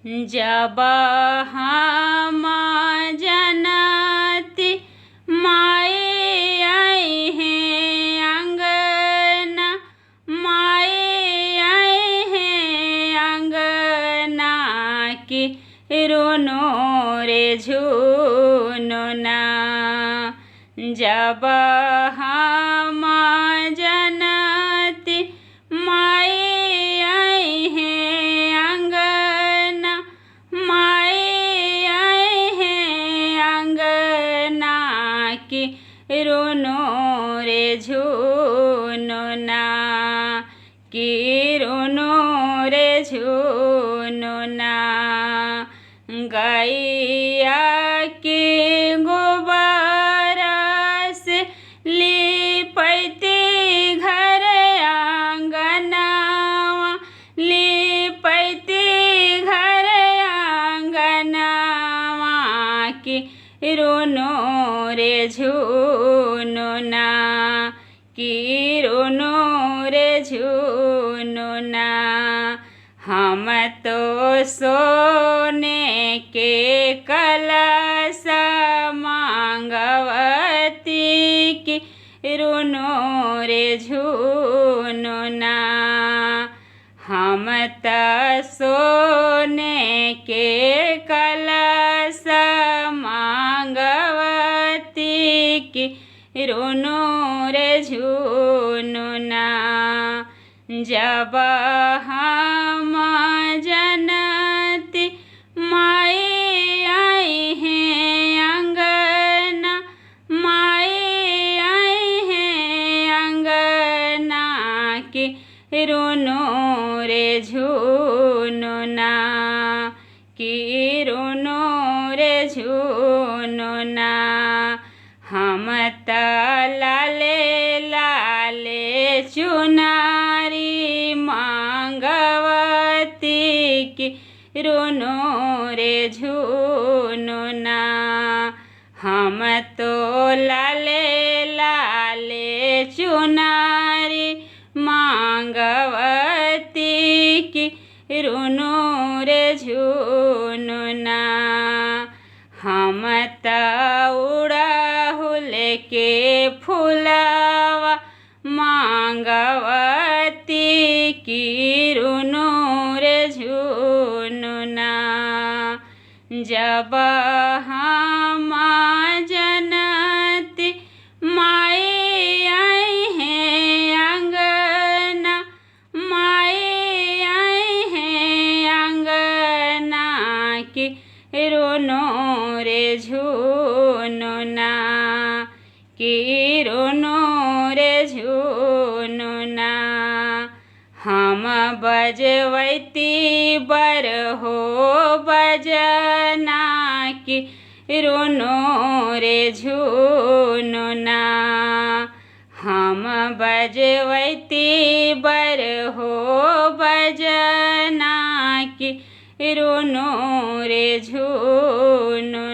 जब हम जनती माए आए हैं अंगना, माए आए हैं अंगना की रोनो रे झूनो ना। जब हम जनती माए आए हैं अंगना, माए आए हैं अंगना की रोनो रे झूनो ना, की रोनो रे झूनो ना। गैया के गोबर से लिपैते घर आंगनवा, लिपैते घर आंगनवा की रोनो रे झूनो ना, की रोनो रे झूनो ना। हम तो सोने के कलश मांगवती की रोनो रे झूनो ना। हम तो सोने के कलश मांगवती की रोनो रे झूनो ना। जब हम जनती माए आए हैं अंगना, माए आए हैं अंगना की रोनो रे झूनो ना, की रोनो रे झूनो ना। हम त लाले लाले चुनारी मांगवती की रोनो रे झूनो ना। हम तो लाले लाले चुनारी मांगवती की रोनो रे झूनो ना। हम त उड़हुल के फूलवा मांगवती की रोनो रे झूनो ना। जब हम जनती माए आए हैं अंगना, माए आए हैं अंगना की रोनो रे झूनो ना, की रोनो रे झूनो ना। हम बजवैती बरहो बजना की रोनो रे झूनो ना। हम बजवैती बरहो बजना की रोनो रे झूनो